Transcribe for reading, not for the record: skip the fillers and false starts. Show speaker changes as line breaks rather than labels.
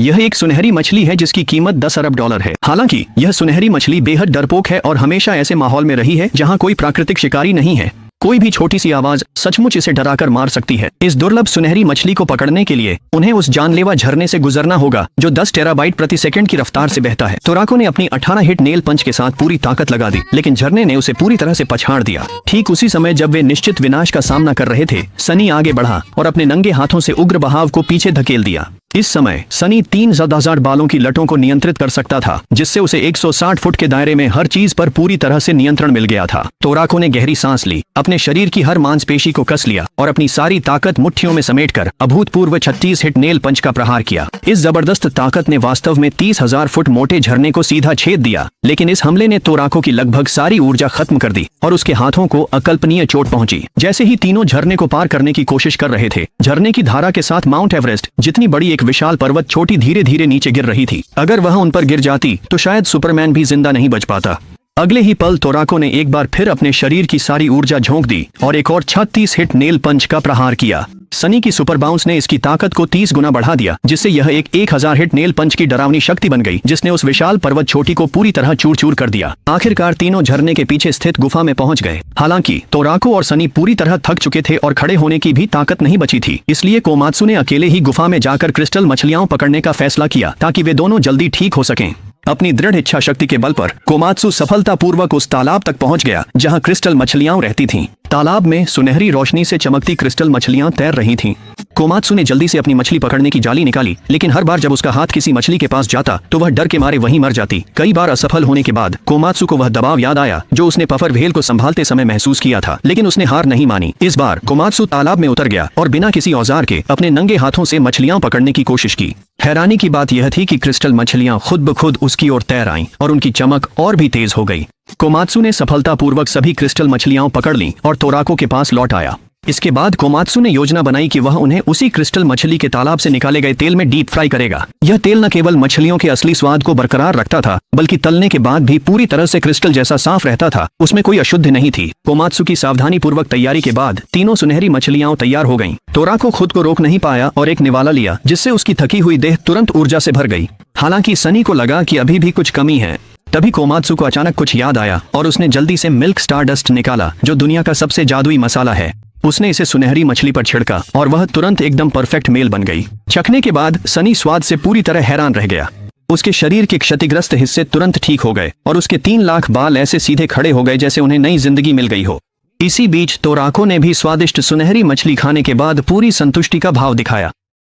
यह एक सुनहरी मछली है जिसकी कीमत 10 अरब डॉलर है। हालांकि यह सुनहरी मछली बेहद डरपोक है और हमेशा ऐसे माहौल में रही है जहां कोई प्राकृतिक शिकारी नहीं है। कोई भी छोटी सी आवाज सचमुच इसे डराकर मार सकती है। इस दुर्लभ सुनहरी मछली को पकड़ने के लिए उन्हें उस जानलेवा झरने से गुजरना होगा जो 10 टेराबाइट प्रति सेकंड की रफ्तार से बहता है। तोराको ने अपनी 18 हिट नेल पंच के साथ पूरी ताकत लगा दी, लेकिन झरने ने उसे पूरी तरह से पछाड़ दिया। ठीक उसी समय जब वे निश्चित विनाश का सामना कर रहे थे, सनी आगे बढ़ा और अपने नंगे हाथों से उग्र बहाव को पीछे धकेल दिया। इस समय सनी 3,000 बालों की लटों को नियंत्रित कर सकता था, जिससे उसे 160 फुट के दायरे में हर चीज पर पूरी तरह से नियंत्रण मिल गया था। तोराको ने गहरी सांस ली, अपने शरीर की हर मांसपेशी को कस लिया और अपनी सारी ताकत मुट्ठियों में समेटकर अभूतपूर्व 36 हिट नेल पंच का प्रहार किया। इस जबरदस्त ताकत ने वास्तव में 30,000 फुट मोटे झरने को सीधा छेद दिया, लेकिन इस हमले ने तोराको की लगभग सारी ऊर्जा खत्म कर दी और उसके हाथों को अकल्पनीय चोट पहुंची। जैसे ही तीनों झरने को पार करने की कोशिश कर रहे थे, झरने की धारा के साथ माउंट एवरेस्ट जितनी बड़ी एक विशाल पर्वत छोटी धीरे धीरे नीचे गिर रही थी। अगर वह उन पर गिर जाती तो शायद सुपरमैन भी जिंदा नहीं बच पाता। अगले ही पल तोराको ने एक बार फिर अपने शरीर की सारी ऊर्जा झोंक दी और एक और 36 हिट नेल पंच का प्रहार किया। सनी की सुपर बाउंस ने इसकी ताकत को 30 गुना बढ़ा दिया, जिससे यह एक 1000 हिट नेल पंच की डरावनी शक्ति बन गई, जिसने उस विशाल पर्वत छोटी को पूरी तरह चूर चूर कर दिया। आखिरकार तीनों झरने के पीछे स्थित गुफा में पहुंच गए। हालांकि तोराको और सनी पूरी तरह थक चुके थे और खड़े होने की भी ताकत नहीं बची थी, इसलिए कोमात्सु ने अकेले ही गुफा में जाकर क्रिस्टल मछलियां पकड़ने का फैसला किया ताकि वे दोनों जल्दी ठीक हो सकें। अपनी दृढ़ इच्छा शक्ति के बल पर कोमात्सु सफलतापूर्वक उस तालाब तक पहुंच गया जहां क्रिस्टल मछलियां रहती थीं। तालाब में सुनहरी रोशनी से चमकती क्रिस्टल मछलियां तैर रही थीं। कोमात्सु ने जल्दी से अपनी मछली पकड़ने की जाली निकाली, लेकिन हर बार जब उसका हाथ किसी मछली के पास जाता तो वह डर के मारे वहीं मर जाती। कई बार असफल होने के बाद कोमात्सु को वह दबाव याद आया जो उसने पफर व्हेल को संभालते समय महसूस किया था, लेकिन उसने हार नहीं मानी। इस बार कोमात्सु तालाब में उतर गया और बिना किसी औजार के अपने नंगे हाथों से मछलियां पकड़ने की कोशिश की। हैरानी की बात यह थी कि क्रिस्टल मछलियां खुद ब खुद उसकी ओर तैर आईं और उनकी चमक और भी तेज हो गई। कोमात्सु ने सफलतापूर्वक सभी क्रिस्टल मछलियां पकड़ लीं और तोराको के पास लौट आया। इसके बाद कोमात्सु ने योजना बनाई कि वह उन्हें उसी क्रिस्टल मछली के तालाब से निकाले गए तेल में डीप फ्राई करेगा। यह तेल न केवल मछलियों के असली स्वाद को बरकरार रखता था, बल्कि तलने के बाद भी पूरी तरह से क्रिस्टल जैसा साफ रहता था। उसमें कोई अशुद्धि नहीं थी। कोमात्सु की सावधानी पूर्वक तैयारी के बाद तीनों सुनहरी मछलियां तैयार हो गईं। तोराको खुद को रोक नहीं पाया और एक निवाला लिया, जिससे उसकी थकी हुई देह तुरंत ऊर्जा से भर गई। हालांकि सनी को लगा कि अभी भी कुछ कमी है। तभी कोमात्सु को अचानक कुछ याद आया और उसने जल्दी से मिल्क स्टारडस्ट निकाला, जो दुनिया का सबसे जादुई मसाला है। उसने इसे सुनहरी मछली पर छिड़का और वह तुरंत एकदम परफेक्ट मेल बन गई। चखने के बाद सनी स्वाद से पूरी तरह हैरान रह गया। उसके शरीर के क्षतिग्रस्त हिस्से तुरंत ठीक हो गए और उसके 3 लाख बाल ऐसे सीधे खड़े हो गए जैसे उन्हें नई जिंदगी मिल गई हो। इसी बीच तोराको ने भी स्वादिष्ट सुनहरी मछली खाने के बाद पूरी संतुष्टि का भाव दिखाया।